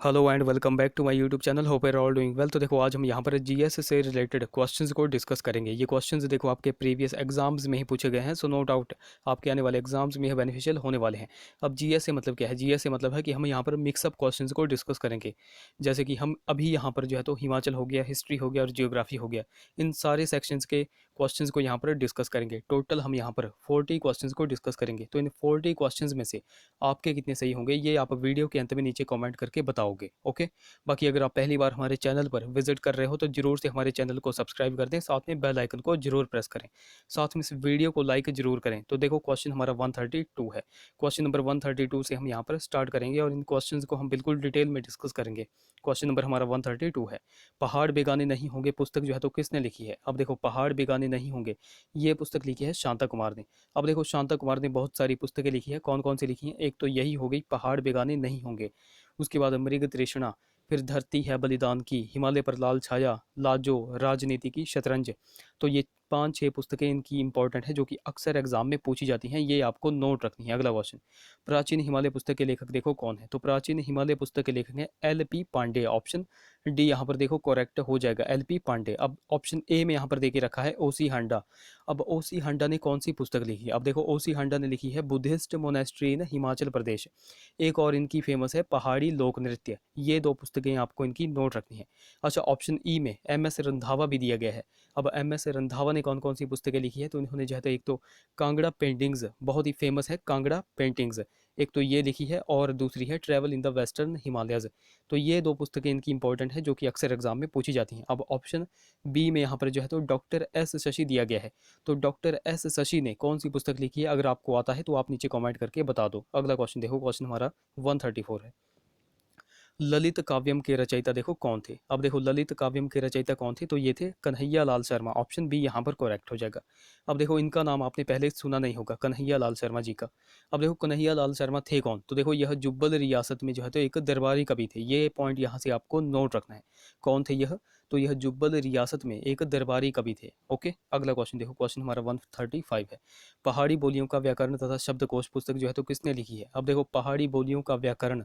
Hello and welcome back to my YouTube channel. Hope are all doing well. तो देखो आज हम यहाँ पर जीएस से रिलेटेड क्वेश्चंस को डिस्कस करेंगे। ये क्वेश्चंस देखो आपके प्रीवियस एग्जाम्स में ही पूछे गए हैं, सो नो डाउट आपके आने वाले एग्जाम्स में यह बेनिफिशियल होने वाले हैं। अब जीएस से मतलब क्या है? जीएस से मतलब है कि हम यहाँ पर मिक्सअप क्वेश्चंस को डिस्कस करेंगे। जैसे कि हम अभी यहाँ पर जो है तो हिमाचल हो गया, हिस्ट्री हो गया और जियोग्राफी हो गया, इन सारे सेक्शंस के क्वेश्चंस को यहाँ पर डिस्कस करेंगे। टोटल हम यहाँ पर 40 क्वेश्चंस को डिस्कस करेंगे। तो इन 40 क्वेश्चंस में से आपके कितने सही होंगे ये आप वीडियो के अंत में नीचे कमेंट करके बताओगे। ओके। बाकी अगर आप पहली बार हमारे चैनल पर विजिट कर रहे हो तो जरूर से हमारे चैनल को सब्सक्राइब कर दें, साथ में बेल आइकन को जरूर प्रेस करें, साथ में इस वीडियो को लाइक जरूर करें। तो देखो क्वेश्चन हमारा 132 है। क्वेश्चन नंबर 132 से हम यहाँ पर स्टार्ट करेंगे और इन क्वेश्चन को हम बिल्कुल डिटेल में डिस्कस करेंगे। क्वेश्चन नंबर हमारा 132 है, पहाड़ बेगाने नहीं होंगे पुस्तक जो है तो किसने लिखी है? अब देखो पहाड़ बेगाने नहीं होंगे ये पुस्तक लिखी है शांता कुमार ने। अब देखो शांता कुमार ने बहुत सारी पुस्तकें लिखी है, कौन कौन सी लिखी है? एक तो यही हो गई पहाड़ बेगाने नहीं होंगे, उसके बाद मृग तृष्णा, फिर धरती है बलिदान की, हिमालय पर लाल छाया, लाजो, राजनीति की, शतरंज। तो ये 5-6 पुस्तकें इनकी इंपॉर्टेंट है जो कि अक्सर एग्जाम में पूछी जाती हैं, ये आपको नोट रखनी है। अगला क्वेश्चन, प्राचीन हिमालय पुस्तक के लेखक देखो कौन है? तो प्राचीन हिमालय पुस्तक के लेखक हैं L P Pandey. Option D यहाँ पर देखो करेक्ट हो जाएगा, एल पी पांडे। अब ऑप्शन ए में यहाँ पर देके रखा है ओसी हांडा। अब ओसी हांडा ने कौन सी पुस्तक लिखी है? अब देखो ओसी हांडा ने लिखी है बुद्धिस्ट मोनेस्ट्री इन हिमाचल प्रदेश। एक और इनकी फेमस है पहाड़ी लोक नृत्य। ये दो पुस्तकें आपको इनकी नोट रखनी है। अच्छा, ऑप्शन ई में एम एस रंधावा भी दिया गया है। अब एम एस रंधावा ने कौन कौन सी पुस्तकें लिखी है? तो इन्होंने जो है तो एक तो कांगड़ा पेंटिंग्स, बहुत ही फेमस है कांगड़ा पेंटिंग्स, एक तो ये लिखी है, और दूसरी है travel in the western Himalayas. तो ये दो पुस्तकें इनकी इंपॉर्टेंट है जो कि अक्सर एग्जाम में पूछी जाती हैं। अब ऑप्शन बी में यहाँ पर जो है तो डॉक्टर एस शशि दिया गया है। तो डॉक्टर एस शशि ने कौन सी पुस्तक लिखी है? अगर आपको आता है तो आप नीचे कमेंट करके बता दो। अगला क्वेश्चन देखो, क्वेश्चन हमारा 134 है, ललित काव्यम के रचयिता देखो कौन थे? अब देखो ललित काव्यम के रचयिता कौन थे? तो ये थे कन्हैया लाल शर्मा। ऑप्शन बी यहाँ पर करेक्ट हो जाएगा। अब देखो इनका नाम आपने पहले सुना नहीं होगा, कन्हैया लाल शर्मा जी का। अब देखो कन्हैया लाल शर्मा थे कौन? तो देखो यह जुब्बल रियासत में जो है तो एक दरबारी कवि थे। ये पॉइंट यहाँ से आपको नोट रखना है। कौन थे यह? तो यह जुब्बल रियासत में एक दरबारी कवि थे। ओके। अगला क्वेश्चन देखो, क्वेश्चन हमारा 135 है, पहाड़ी बोलियों का व्याकरण तथा शब्दकोश पुस्तक जो है तो किसने लिखी है? अब देखो पहाड़ी बोलियों का व्याकरण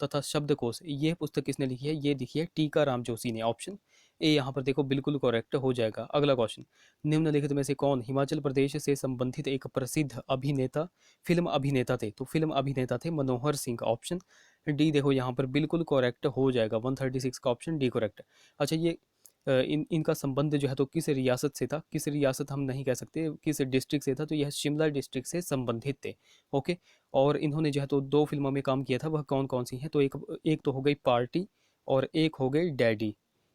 तथा शब्दकोश ये पुस्तक किसने लिखी है? ये लिखी है टीका राम जोशी ने। ऑप्शन ए यहाँ पर देखो बिल्कुल करेक्ट हो जाएगा। अगला क्वेश्चन, निम्नलिखित में से कौन हिमाचल प्रदेश से संबंधित एक प्रसिद्ध अभिनेता, फिल्म अभिनेता थे? तो फिल्म अभिनेता थे मनोहर सिंह। ऑप्शन डी देखो यहाँ पर बिल्कुल करेक्ट हो जाएगा। 136 का ऑप्शन डी करेक्ट। अच्छा, ये इनका संबंध जो है तो किस रियासत से था? किस रियासत हम नहीं कह सकते, किस डिस्ट्रिक्ट से था? तो यह शिमला डिस्ट्रिक्ट से संबंधित थे। ओके। और इन्होंने जो है तो 2 फिल्मों में काम किया था, वह कौन कौन सी हैं? तो एक एक तो हो गई पार्टी और एक हो गई डैडी।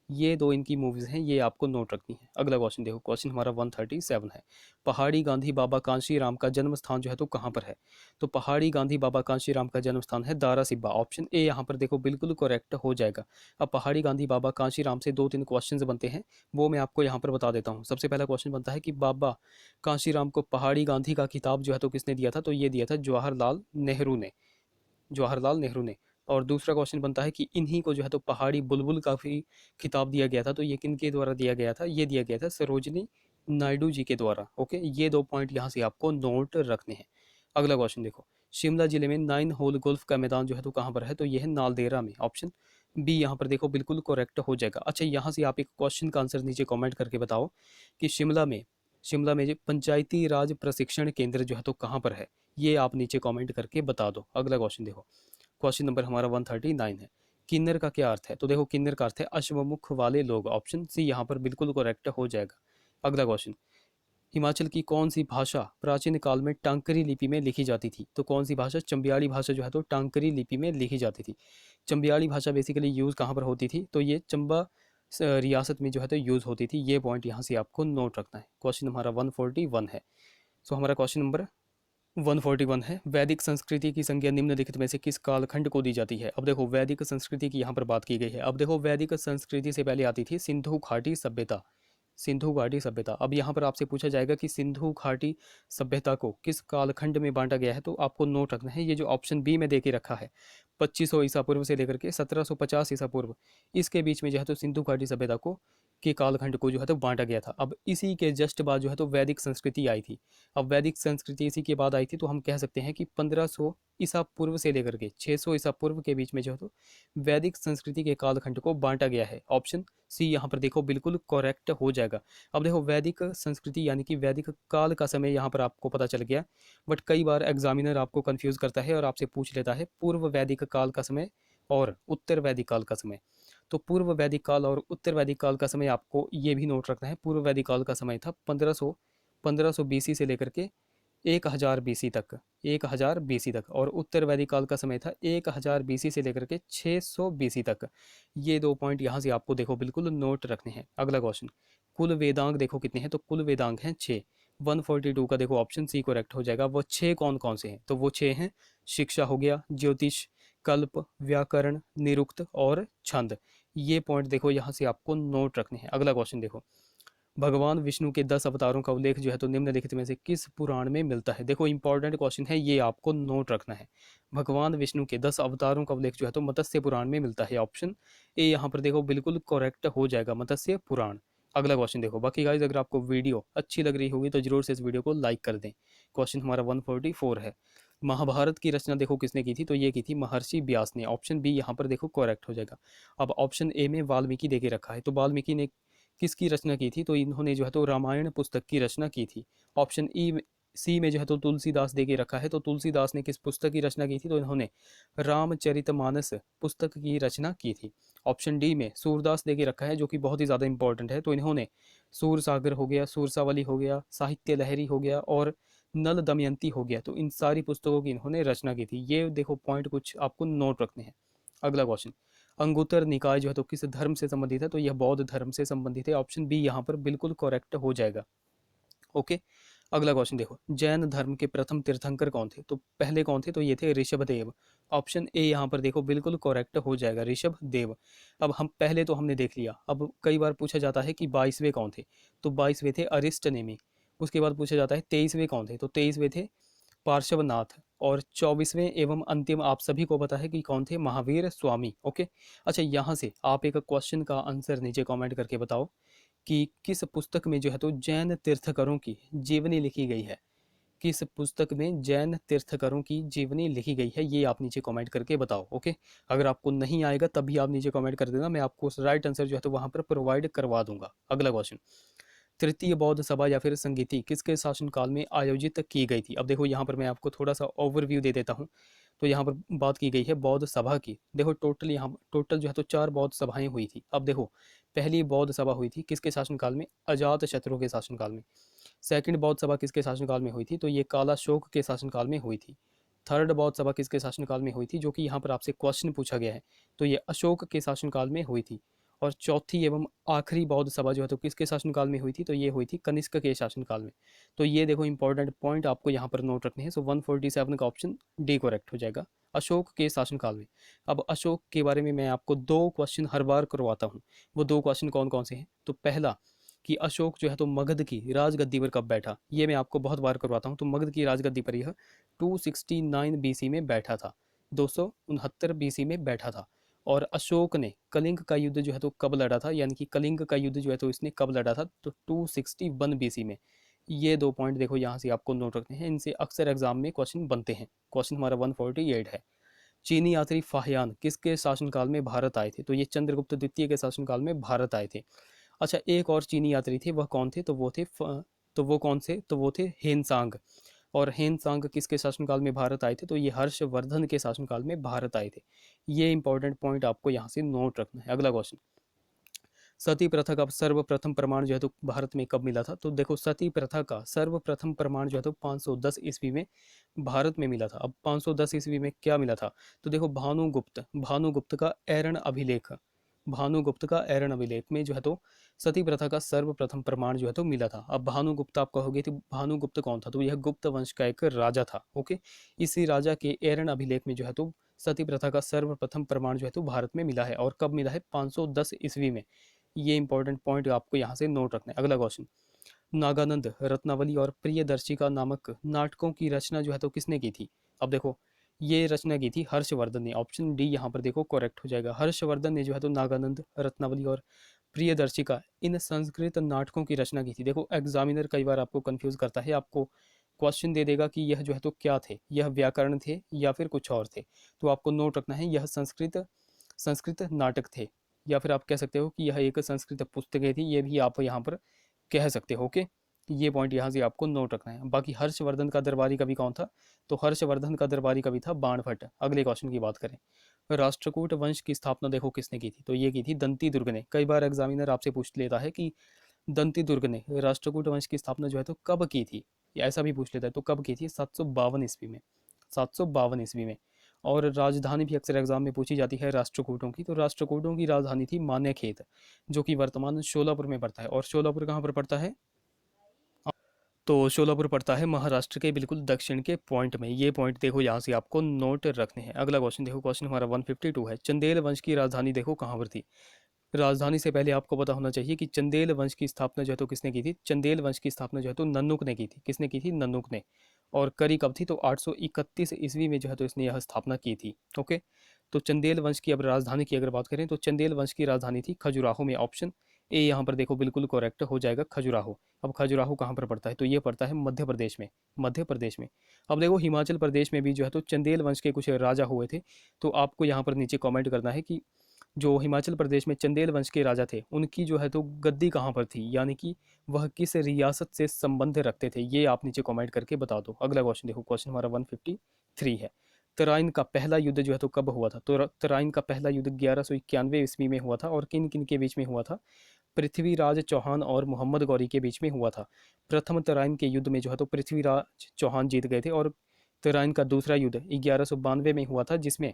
ये 2 इनकी मूवीज़ हैं, ये आपको नोट रखनी है। अगला क्वेश्चन देखो, क्वेश्चन हमारा 137 है, पहाड़ी गांधी बाबा कांशी राम का जन्म स्थान जो है तो कहाँ पर है? तो पहाड़ी गांधी बाबा कांशी राम का जन्म स्थान है दारा सिब्बा। ऑप्शन ए यहाँ पर देखो बिल्कुल करेक्ट हो जाएगा। अब पहाड़ी गांधी बाबा कांशी राम से 2-3 क्वेश्चन बनते हैं, वो मैं आपको यहाँ पर बता देता हूँ। सबसे पहला क्वेश्चन बनता है कि बाबा कांशी राम को पहाड़ी गांधी का खिताब जो है तो किसने दिया था? तो ये दिया था जवाहरलाल नेहरू ने। जवाहरलाल नेहरू ने। और दूसरा क्वेश्चन बनता है कि इन्हीं को जो है तो पहाड़ी बुलबुल का भी खिताब दिया गया था। तो ये किन के द्वारा दिया गया था? ये दिया गया था सरोजनी नायडू जी के द्वारा। ओके, ये 2 पॉइंट यहाँ से आपको नोट रखने हैं। अगला क्वेश्चन देखो, शिमला जिले में 9 होल गोल्फ का मैदान जो है तो कहाँ पर है? तो ये है नालदेहरा में। ऑप्शन बी यहाँ पर देखो बिल्कुल करेक्ट हो जाएगा। अच्छा, यहाँ से आप एक क्वेश्चन का आंसर नीचे कमेंट करके बताओ कि शिमला में जो पंचायती राज प्रशिक्षण केंद्र जो है तो कहाँ पर है? ये आप नीचे कमेंट करके बता दो। अगला क्वेश्चन देखो, क्वेश्चन नंबर हमारा 139 है, किन्नर का क्या अर्थ है? तो देखो किन्नर का अर्थ है अश्वमुख वाले लोग। ऑप्शन सी यहाँ पर बिल्कुल करेक्ट हो जाएगा। अगला क्वेश्चन, हिमाचल की कौन सी भाषा प्राचीन काल में टांकरी लिपि में लिखी जाती थी? तो कौन सी भाषा? चंबियाड़ी भाषा जो है तो टांकरी लिपि में लिखी जाती थी। चंबियाड़ी भाषा बेसिकली यूज़ कहाँ पर होती थी? तो ये चंबा रियासत में जो है तो यूज़ होती थी। ये पॉइंट यहाँ से आपको नोट रखना है। क्वेश्चन हमारा 141 है। सो हमारा क्वेश्चन नंबर 141 है, वैदिक संस्कृति की संज्ञा निम्नलिखित में से किस कालखंड को दी जाती है? अब देखो वैदिक संस्कृति की यहाँ पर बात की गई है। अब देखो वैदिक संस्कृति से पहले आती थी सिंधु घाटी सभ्यता। सिंधु घाटी सभ्यता। अब यहाँ पर आपसे पूछा जाएगा कि सिंधु घाटी सभ्यता को किस कालखंड में बांटा गया है? तो आपको नोट रखना है, ये जो ऑप्शन बी में दे के रखा है 2500 ईसा पूर्व से लेकर के 1750 ईसा पूर्व, इसके बीच में जो है तो सिंधु घाटी सभ्यता को के कालखंड को जो है तो बांटा गया था। अब इसी के जस्ट बाद जो है तो वैदिक संस्कृति आई थी। अब वैदिक संस्कृति इसी के बाद आई थी, तो हम कह सकते हैं कि 1500 ईसा पूर्व से लेकर के 600 ईसा पूर्व के बीच में जो है तो वैदिक संस्कृति के कालखंड को बांटा गया है। ऑप्शन सी यहाँ पर देखो बिल्कुल करेक्ट हो जाएगा। अब देखो वैदिक संस्कृति यानी कि वैदिक काल का समय यहाँ पर आपको पता चल गया, बट कई बार एग्जामिनर आपको कंफ्यूज करता है और आपसे पूछ लेता है पूर्व वैदिक काल का समय और उत्तर वैदिक काल का समय। तो पूर्व वैदिक काल और उत्तर वैदिक काल का समय आपको ये भी नोट रखना है। पूर्व वैदिक काल का समय था 1500 बीसी से लेकर के 1000 बीसी तक, 1000 बीसी तक, और उत्तर वैदिक काल का समय था 1000 बीसी से लेकर के 600 बीसी तक। ये दो पॉइंट यहाँ से आपको देखो बिल्कुल नोट रखने हैं। अगला क्वेश्चन, कुल वेदांग देखो कितने हैं, तो कुल वेदांग हैं 6। 142 का देखो ऑप्शन सी करेक्ट हो जाएगा। वो 6 कौन कौन से हैं, तो वो 6 हैं शिक्षा हो गया, ज्योतिष, कल्प, व्याकरण, निरुक्त और छंद। ये पॉइंट देखो यहाँ से आपको नोट रखने हैं। अगला क्वेश्चन देखो, भगवान विष्णु के 10 अवतारों का उल्लेख जो है तो निम्नलिखित में से किस पुराण में मिलता है। देखो इंपॉर्टेंट क्वेश्चन है, ये आपको नोट रखना है। भगवान विष्णु के 10 अवतारों का उल्लेख जो है तो मत्स्य पुराण में मिलता है। ऑप्शन ए यहाँ पर देखो बिल्कुल करेक्ट हो जाएगा, मत्स्य पुराण। अगला क्वेश्चन देखो, बाकी गाइज अगर आपको वीडियो अच्छी लग रही होगी तो जरूर से इस वीडियो को लाइक कर दें। क्वेश्चन हमारा 144 है, महाभारत की रचना देखो किसने की थी, तो ये की थी महर्षि व्यास ने। ऑप्शन बी यहाँ पर देखो करेक्ट हो जाएगा। अब ऑप्शन ए में वाल्मीकि दे के रखा है, तो वाल्मीकि ने किसकी रचना की थी, तो इन्होंने जो है तो रामायण पुस्तक की रचना की थी। ऑप्शन ई सी में जो है तो तुलसीदास दे के रखा है, तो तुलसीदास ने किस पुस्तक की रचना की थी, तो इन्होंने रामचरितमानस पुस्तक की रचना की थी। ऑप्शन डी में सूरदास दे के रखा है, जो कि बहुत ही ज़्यादा इंपॉर्टेंट है, तो इन्होंने सूर सागर हो गया, सूरसावली हो गया, साहित्य लहरी हो गया और नल दमयंती हो गया, तो इन सारी पुस्तकों की इन्होंने रचना की थी। ये देखो पॉइंट कुछ आपको नोट रखने हैं। अगला क्वेश्चन, अंगुत्तर निकाय जो है तो किस धर्म से संबंधित है, तो यह बौद्ध धर्म से संबंधित है। ऑप्शन बी यहाँ पर बिल्कुल करेक्ट हो जाएगा। ओके, अगला क्वेश्चन देखो, जैन धर्म के प्रथम तीर्थंकर कौन थे, तो पहले कौन थे, तो ये थे ऋषभदेव। ऑप्शन ए यहाँ पर देखो बिल्कुल करेक्ट हो जाएगा, ऋषभदेव। अब हम पहले तो हमने देख लिया, अब कई बार पूछा जाता है कि 22वें कौन थे, तो 22वें थे अरिष्टनेमी। उसके बाद पूछा जाता है 23वें कौन थे, तो 23वें थे पार्श्वनाथ। और 24वें एवं अंतिम आप सभी को पता है कि कौन थे, महावीर स्वामी। ओके, अच्छा यहाँ से आप एक क्वेश्चन का आंसर नीचे कमेंट करके बताओ कि किस पुस्तक में जो है तो जैन तीर्थकरों की जीवनी लिखी गई है। किस पुस्तक में जैन तीर्थकरों की जीवनी लिखी गई है, ये आप नीचे कमेंट करके बताओ। ओके, अगर आपको नहीं आएगा तब भी आप नीचे कमेंट कर देना, मैं आपको राइट आंसर जो है तो वहाँ पर प्रोवाइड करवा दूंगा। अगला क्वेश्चन, तृतीय बौद्ध सभा या फिर संगीति किसके शासनकाल में आयोजित की गई थी। अब देखो यहाँ पर मैं आपको थोड़ा सा ओवरव्यू दे देता हूँ। तो यहाँ पर बात की गई है बौद्ध सभा की। देखो टोटल जो है तो 4 बौद्ध सभाएं हुई थी। अब देखो, पहली बौद्ध सभा हुई थी किसके शासनकाल में, अजात शत्रु के शासनकाल में। सेकंड बौद्ध सभा किसके शासनकाल में हुई थी, तो ये कालाशोक के शासनकाल में हुई थी। थर्ड बौद्ध सभा किसके शासनकाल में हुई थी, जो कि यहाँ पर आपसे क्वेश्चन पूछा गया है, तो ये अशोक के शासनकाल में हुई थी। और चौथी एवं आखिरी बौद्ध सभा जो है तो किसके शासनकाल में हुई थी, तो ये हुई थी कनिष्क के शासनकाल में। तो ये देखो इंपॉर्टेंट पॉइंट आपको यहाँ पर नोट रखने हैं। सो 147 का ऑप्शन डी करेक्ट हो जाएगा, अशोक के शासनकाल में। अब अशोक के बारे में मैं आपको 2 क्वेश्चन हर बार करवाता हूँ। वो 2 क्वेश्चन कौन कौन से हैं, तो पहला कि अशोक जो है तो मगध की राजगद्दी पर कब बैठा, ये मैं आपको बहुत बार करवाता हूँ। तो मगध की राजगद्दी पर यह 269 बीसी में बैठा था, 269 बीसी में बैठा था। और अशोक ने कलिंग का युद्ध जो है तो कब लड़ा था, यानी कि कलिंग का युद्ध जो है तो इसने कब लड़ा था, तो 261 बीसी में। ये 2 पॉइंट देखो यहाँ से आपको नोट रखने हैं, इनसे अक्सर एग्जाम में क्वेश्चन बनते हैं। क्वेश्चन हमारा 148 है, चीनी यात्री फाहियान किसके शासनकाल में भारत आए थे, तो ये चंद्रगुप्त द्वितीय के शासनकाल में भारत आए थे। अच्छा, एक और चीनी यात्री थे, वह कौन थे, तो वो कौन से, तो वो थे हेनसांग। और हेनसांग किसके शासनकाल में भारत आए थे, तो ये हर्षवर्धन के शासनकाल में भारत आए थे। ये इंपॉर्टेंट पॉइंट आपको यहाँ से नोट रखना है। अगला क्वेश्चन, सती प्रथा का सर्वप्रथम प्रमाण जो है तो भारत में कब मिला था, तो देखो सती प्रथा का सर्वप्रथम प्रमाण जो है तो 510 ईस्वी में भारत में मिला था। अब 510 ईस्वी में क्या मिला था, तो देखो भानुगुप्त का एरण अभिलेख, भानुगुप्त का एरण अभिलेख में जो है तो सती प्रथा का सर्वप्रथम प्रमाण जो है तो मिला था। अब भानुगुप्त आप कहोगे तो भानुगुप्त कौन था, तो यह गुप्त वंश का एक राजा था। ओके, इसी राजा के एरण अभिलेख में जो है तो सती प्रथा का सर्वप्रथम प्रमाण जो है तो भारत में मिला है। और कब मिला है, 510 ईस्वी में। ये इंपॉर्टेंट पॉइंट आपको यहाँ से नोट रखना है। अगला क्वेश्चन, नागानंद, रत्नावली और प्रियदर्शिका नामक नाटकों की रचना जो है तो किसने की थी। अब देखो, ये रचना की थी हर्षवर्धन ने। ऑप्शन डी यहाँ पर देखो करेक्ट हो जाएगा, हर्षवर्धन ने जो है तो नागानंद, रत्नावली और प्रियदर्शिका इन संस्कृत नाटकों की रचना की थी। देखो एग्जामिनर कई बार आपको कंफ्यूज करता है, आपको क्वेश्चन दे देगा कि यह जो है तो क्या थे, यह व्याकरण थे या फिर कुछ और थे। तो आपको नोट रखना है यह संस्कृत संस्कृत नाटक थे, या फिर आप कह सकते हो कि यह एक संस्कृत पुस्तकें थी, ये भी आप यहाँ पर कह सकते हो। ओके, ये पॉइंट यहाँ से आपको नोट रखना है। बाकी हर्षवर्धन का दरबारी कवि कौन था, तो हर्षवर्धन का दरबारी कवि था बाणभट्ट। अगले क्वेश्चन की बात करें, राष्ट्रकूट वंश की स्थापना देखो किसने की थी, तो ये की थी दंती दुर्ग ने। कई बार एग्जामिनर आपसे पूछ लेता है कि दंती दुर्ग ने राष्ट्रकूट वंश की स्थापना जो है तो कब की थी, या ऐसा भी पूछ लेता है, तो कब की थी, 752 ईस्वी में, 752 ईस्वी में। और राजधानी भी अक्सर एग्जाम में पूछी जाती है राष्ट्रकूटों की, तो राष्ट्रकूटों की राजधानी थी मान्यखेत, जो कि वर्तमान शोलापुर में पड़ता है। और शोलापुर कहाँ पर पड़ता है, तो शोलापुर पड़ता है महाराष्ट्र के बिल्कुल दक्षिण के पॉइंट में। ये पॉइंट देखो यहाँ से आपको नोट रखने हैं। अगला क्वेश्चन देखो, क्वेश्चन हमारा 152 है, चंदेल वंश की राजधानी देखो कहाँ पर थी। राजधानी से पहले आपको पता होना चाहिए कि चंदेल वंश की स्थापना जो है तो किसने की थी, चंदेल वंश की स्थापना जो है तो नन्नुक ने की थी। किसने की थी, नन्नुक ने। और करी कब थी, तो 831 ईस्वी में जो है तो इसने यह स्थापना की थी। ओके, तो चंदेल वंश की अब राजधानी की अगर बात करें तो चंदेल वंश की राजधानी थी खजुराहो में। ऑप्शन ए यहाँ पर देखो बिल्कुल करेक्ट हो जाएगा, खजुराहो। अब खजुराहो कहाँ पर पड़ता है, तो ये पड़ता है मध्य प्रदेश में, मध्य प्रदेश में। अब देखो हिमाचल प्रदेश में भी जो है तो चंदेल वंश के कुछ राजा हुए थे। तो आपको यहाँ पर नीचे कमेंट करना है कि जो हिमाचल प्रदेश में चंदेल वंश के राजा थे उनकी जो है तो गद्दी कहाँ पर थी, यानी कि वह किस रियासत से संबंध रखते थे, ये आप नीचे कमेंट करके बता दो। अगला क्वेश्चन देखो, क्वेश्चन हमारा 153 है, तराइन का पहला युद्ध जो है तो कब हुआ था, तो तराइन का पहला युद्ध 1191 ईस्वी में हुआ था। और किन किन के बीच में हुआ था, पृथ्वीराज चौहान और मोहम्मद गौरी के बीच में हुआ था। प्रथम तराइन के युद्ध में जो है तो पृथ्वीराज चौहान जीत गए थे, और तराइन का दूसरा युद्ध 1192 में हुआ था, जिसमें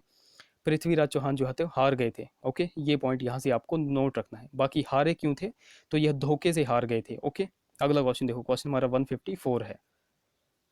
पृथ्वीराज चौहान जो है तो हार गए थे। ओके, ये पॉइंट यहाँ से आपको नोट रखना है। बाकी हारे क्यों थे, तो यह धोखे से हार गए थे। ओके, अगला क्वेश्चन देखो, क्वेश्चन हमारा 154 है,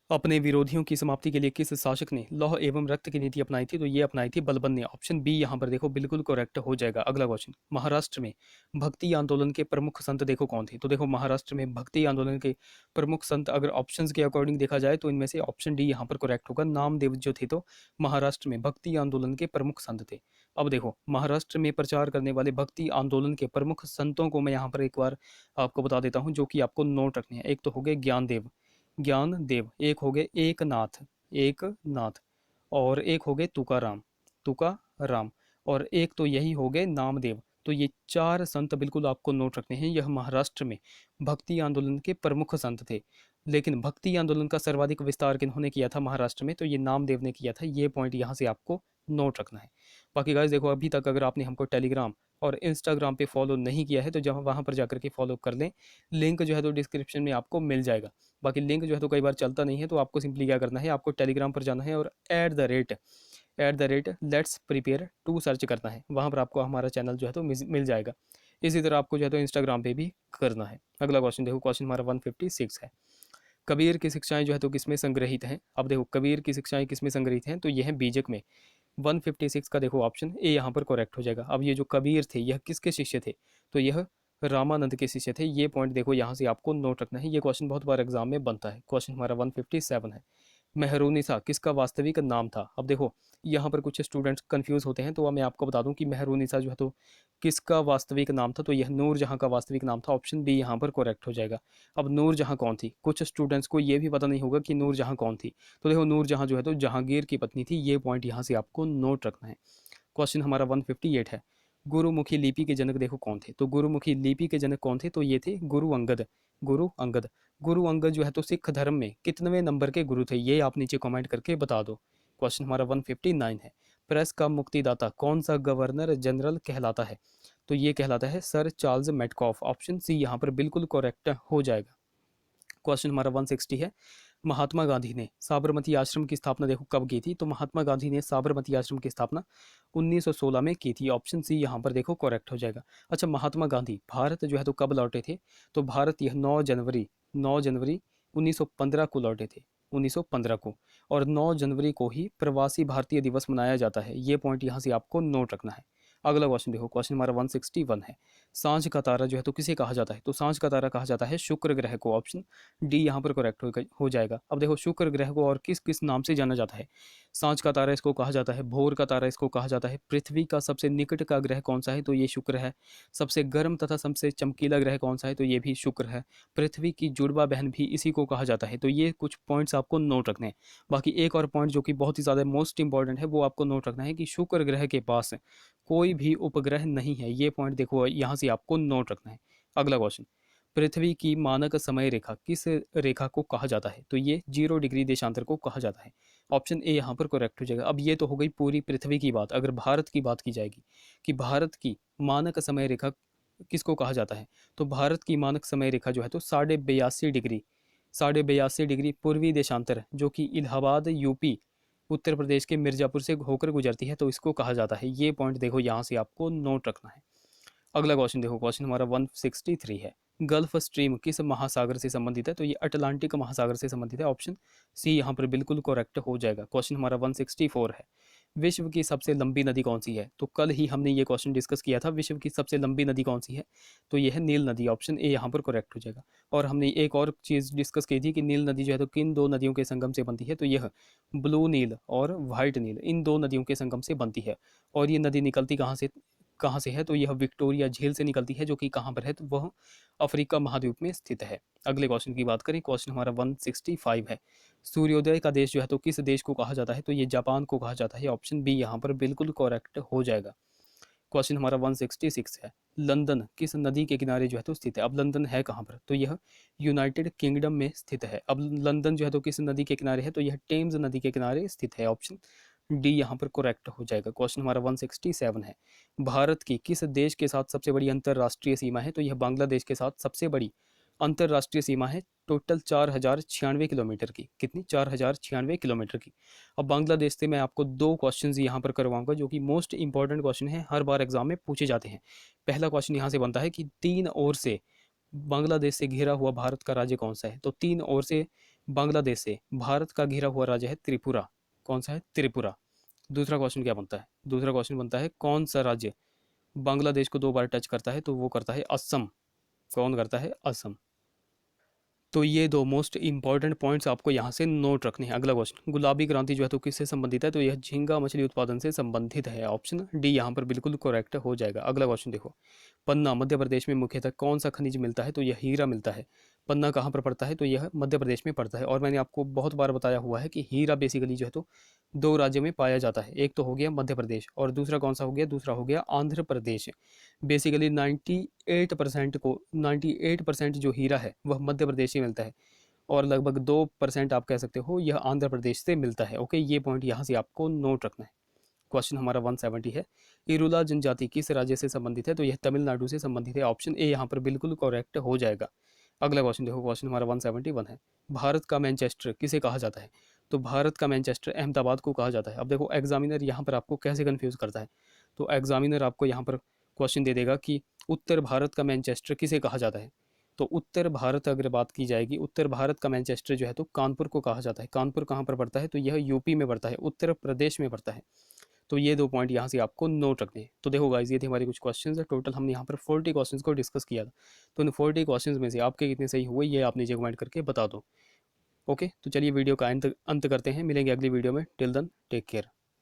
अपने विरोधियों की समाप्ति के लिए किस शासक ने लौह एवं रक्त की नीति अपनाई थी, तो ये अपनाई थी बलबन ने। ऑप्शन बी यहाँ पर देखो बिल्कुल करेक्ट हो जाएगा। अगला क्वेश्चन, महाराष्ट्र में भक्ति आंदोलन के प्रमुख संत देखो कौन थे, तो देखो महाराष्ट्र में भक्ति आंदोलन के प्रमुख संत अगर ऑप्शंस के अकॉर्डिंग देखा जाए तो इनमें से ऑप्शन डी यहाँ पर करेक्ट होगा, नामदेव जो थे तो महाराष्ट्र में भक्ति आंदोलन के प्रमुख संत थे। अब देखो महाराष्ट्र में प्रचार करने वाले भक्ति आंदोलन के प्रमुख संतों को मैं यहाँ पर एक बार आपको बता देता हूँ, जो कि आपको नोट रखने हैं। एक तो हो गए ज्ञानदेव, ज्ञानदेव, एक हो गए एकनाथ, एकनाथ, और एक हो गए तुकाराम, तुकाराम, और एक तो यही हो गए नामदेव। तो ये चार संत बिल्कुल आपको नोट रखने हैं, यह महाराष्ट्र में भक्ति आंदोलन के प्रमुख संत थे। लेकिन भक्ति आंदोलन का सर्वाधिक विस्तार किन्होंने किया था महाराष्ट्र में, तो ये नामदेव ने किया था। ये पॉइंट यहाँ से आपको नोट रखना है। बाकी गाइस देखो, अभी तक अगर आपने हमको टेलीग्राम और इंस्टाग्राम पे फॉलो नहीं किया है तो जहाँ वहाँ पर जाकर के फॉलो कर लें। लिंक जो है तो डिस्क्रिप्शन में आपको मिल जाएगा। बाकी लिंक जो है तो कई बार चलता नहीं है, तो आपको सिंपली क्या करना है, आपको टेलीग्राम पर जाना है और @@ लेट्स प्रिपेयर टू सर्च करना है। वहाँ पर आपको हमारा चैनल जो है तो मिल जाएगा। इसी तरह आपको जो है तो इंस्टाग्राम पे भी करना है। अगला क्वेश्चन देखो, क्वेश्चन हमारा 156 है, कबीर की शिक्षाएं जो है तो किसमें संग्रहित हैं। अब देखो कबीर की शिक्षाएं किसमें संग्रहित हैं, तो ये है बीजक में। 156 का देखो ऑप्शन ए यहाँ पर करेक्ट हो जाएगा। अब ये जो कबीर थे यह किसके शिष्य थे, तो यह रामानंद के शिष्य थे। ये पॉइंट देखो यहाँ से आपको नोट रखना है, ये क्वेश्चन बहुत बार एग्जाम में बनता है। क्वेश्चन हमारा 157 है, मेहरुनिसा किसका वास्तविक नाम था। अब देखो यहाँ पर कुछ स्टूडेंट्स कंफ्यूज होते हैं, तो अब मैं आपको बता दूं कि मेहरुनिसा जो है तो किसका वास्तविक नाम था, तो यह नूरजहां का वास्तविक नाम था। ऑप्शन बी यहाँ पर करेक्ट हो जाएगा। अब नूरजहां कौन थी, कुछ स्टूडेंट्स को ये भी पता नहीं होगा कि नूरजहां कौन थी। तो देखो नूरजहां जो है तो जहांगीर की पत्नी थी। ये पॉइंट यहाँ से आपको नोट रखना है। क्वेश्चन हमारा 158 है, गुरुमुखी लिपि के जनक देखो कौन थे, तो गुरुमुखी लिपि के जनक कौन थे, तो ये थे गुरु अंगद। गुरु अंगद, गुरु अंगद जो है तो सिख धर्म में कितने नंबर के गुरु थे, ये आप नीचे कमेंट करके बता दो। क्वेश्चन हमारा 159 है, प्रेस का मुक्तिदाता कौन सा गवर्नर जनरल कहलाता है, तो ये कहलाता है sir Charles Metcalfe. Option C यहाँ पर बिल्कुल करेक्ट हो जाएगा। क्वेश्चन हमारा 160 है, महात्मा गांधी ने साबरमती आश्रम की स्थापना देखो कब की थी, तो महात्मा गांधी ने साबरमती आश्रम की स्थापना 1916 में की थी। ऑप्शन सी यहाँ पर देखो करेक्ट हो जाएगा। अच्छा, महात्मा गांधी भारत जो है तो कब लौटे थे, तो भारत यह 9 जनवरी 1915 को लौटे थे, 1915 को। और 9 जनवरी को ही प्रवासी भारतीय दिवस मनाया जाता है। ये पॉइंट यहाँ से आपको नोट रखना है। अगला क्वेश्चन देखो, क्वेश्चन हमारा 161 है। सांझ का तारा जो है तो किसे कहा जाता है? तो सांझ का तारा कहा जाता है शुक्र ग्रह को। ऑप्शन डी यहाँ पर करेक्ट हो जाएगा। अब देखो शुक्र ग्रह को और किस किस नाम से जाना जाता है? सांझ का तारा इसको कहा जाता है, भोर का तारा इसको कहा जाता है, पृथ्वी का सबसे निकट का ग्रह कौन सा है? तो ये शुक्र है। सबसे गर्म तथा सबसे चमकीला ग्रह कौन सा है? तो ये भी शुक्र है। पृथ्वी की जुड़वा बहन भी इसी को कहा जाता है। तो ये कुछ पॉइंट्स आपको नोट रखने हैं। बाकी एक और पॉइंट जो कि बहुत ही ज़्यादा मोस्ट इंपॉर्टेंट है वो आपको नोट रखना है कि शुक्र ग्रह के पास कोई भी उपग्रह नहीं है। ये पॉइंट देखो, यहाँ से आपको नोट रखना है। अगला क्वेश्चन, पृथ्वी की मानक समय रेखा किस रेखा को कहा जाता है? तो ये 0 डिग्री देशांतर को कहा जाता है। ऑप्शन ए यहाँ पर करेक्ट हो जाएगा। अब ये तो हो गई पूरी पृथ्वी की बात। अगर भारत की बात की जाएगी कि भारत की मानक समय रेखा किसको कहा जाता है, तो भारत की मानक समय रेखा जो है तो 82.5 डिग्री, 82.5 डिग्री पूर्वी देशांतर, जो कि इलाहाबाद यूपी उत्तर प्रदेश के मिर्ज़ापुर से होकर गुजरती है, तो इसको कहा जाता है। ये पॉइंट देखो, यहाँ से आपको नोट रखना है। अगला क्वेश्चन देखो, क्वेश्चन हमारा 163 है। गल्फ स्ट्रीम किस महासागर से संबंधित है? तो ये अटलांटिक महासागर से संबंधित है। ऑप्शन सी यहाँ पर बिल्कुल करेक्ट हो जाएगा। क्वेश्चन हमारा 164 है। विश्व की सबसे लंबी नदी कौन सी है? तो कल ही हमने ये क्वेश्चन डिस्कस किया था, विश्व की सबसे लंबी नदी कौन सी है? तो ये है नील नदी। ऑप्शन ए यहाँ पर करेक्ट हो जाएगा। और हमने एक और चीज़ डिस्कस की थी कि नील नदी जो है तो किन दो नदियों के संगम से बनती है? तो यह ब्लू नील और वाइट नील, इन दो नदियों के संगम से बनती है। और ये नदी निकलती कहाँ से है? तो यह विक्टोरिया झील से निकलती है, जो कि कहाँ पर है? तो वह अफ्रीका महाद्वीप में स्थित है। अगले क्वेश्चन की बात करें, क्वेश्चन हमारा 165 है। सूर्योदय का देश जो है तो किस देश को कहा जाता है? तो ये जापान को कहा जाता है। ऑप्शन बी यहाँ पर बिल्कुल करेक्ट हो जाएगा। क्वेश्चन हमारा 166 है। लंदन किस नदी के किनारे जो है तो स्थित है? अब लंदन है कहाँ पर? तो यह यूनाइटेड किंगडम में स्थित है। अब लंदन जो है तो किस नदी के किनारे है? तो यह टेम्स नदी के किनारे स्थित है। ऑप्शन डी यहाँ पर करेक्ट हो जाएगा। क्वेश्चन हमारा 167 है। भारत की किस देश के साथ सबसे बड़ी अंतर्राष्ट्रीय सीमा है? तो यह बांग्लादेश के साथ सबसे बड़ी अंतर्राष्ट्रीय सीमा है, टोटल 4096 किलोमीटर की। कितनी? 4096 किलोमीटर की। अब बांग्लादेश से मैं आपको दो क्वेश्चन यहाँ पर करवाऊंगा, जो कि मोस्ट इंपॉर्टेंट क्वेश्चन है, हर बार एग्जाम में पूछे जाते हैं। पहला क्वेश्चन यहाँ से बनता है कि तीन ओर से बांग्लादेश से घिरा हुआ भारत का राज्य कौन सा है? तो तीन ओर से बांग्लादेश से भारत का घिरा हुआ राज्य है त्रिपुरा। कौन सा है? त्रिपुरा। दूसरा क्वेश्चन क्या बनता है? दूसरा क्वेश्चन बनता है कौन सा राज्य बांग्लादेश को दो बार टच करता है? तो वो करता है असम। कौन करता है? असम। तो ये दो मोस्ट इंपॉर्टेंट पॉइंट्स आपको यहाँ से नोट रखने हैं। अगला क्वेश्चन, गुलाबी क्रांति जो है तो किससे संबंधित है? तो यह झींगा मछली उत्पादन से संबंधित है। ऑप्शन डी यहाँ पर बिल्कुल करेक्ट हो जाएगा। अगला क्वेश्चन देखो, पन्ना मध्य प्रदेश में मुख्यतः कौन सा खनिज मिलता है? तो यह हीरा मिलता है। पन्ना कहाँ पर पड़ता है? तो यह मध्य प्रदेश में पड़ता है। और मैंने आपको बहुत बार बताया हुआ है कि हीरा बेसिकली जो है तो दो राज्यों में पाया जाता है। एक तो हो गया मध्य प्रदेश, और दूसरा कौन सा हो गया? दूसरा हो गया आंध्र प्रदेश। बेसिकली 98% जो हीरा है वह मध्य प्रदेश से मिलता है, और लगभग 2% आप कह सकते हो यह आंध्र प्रदेश से मिलता है। ओके, ये पॉइंट यहाँ से आपको नोट रखना है। क्वेश्चन हमारा 170 है। इरुला जनजाति किस राज्य से संबंधित है? तो यह तमिलनाडु से संबंधित है। ऑप्शन ए यहाँ पर बिल्कुल करेक्ट हो जाएगा। अगला क्वेश्चन देखो, क्वेश्चन हमारा 171 है। भारत का मैनचेस्टर किसे कहा जाता है? तो भारत का मैनचेस्टर अहमदाबाद को कहा जाता है। अब देखो एग्जामिनर यहाँ पर आपको कैसे कन्फ्यूज करता है। तो एग्जामिनर आपको यहाँ पर क्वेश्चन दे देगा कि उत्तर भारत का मैनचेस्टर किसे कहा जाता है? तो उत्तर भारत अगर बात की जाएगी, उत्तर भारत का मैनचेस्टर जो है तो कानपुर को कहा जाता है। कानपुर कहाँ पर पड़ता है? तो यह यूपी में पड़ता है, उत्तर प्रदेश में पड़ता है। तो ये दो पॉइंट यहाँ से आपको नोट रखने हैं। तो देखो गाइस, ये थे हमारे कुछ क्वेश्चंस है। टोटल हमने यहाँ पर 40 क्वेश्चंस को डिस्कस किया था। तो इन 40 क्वेश्चंस में से आपके कितने सही हुए ये आप नीचे कमेंट करके बता दो। ओके, तो चलिए वीडियो का अंत करते हैं। मिलेंगे अगली वीडियो में। Till then take care.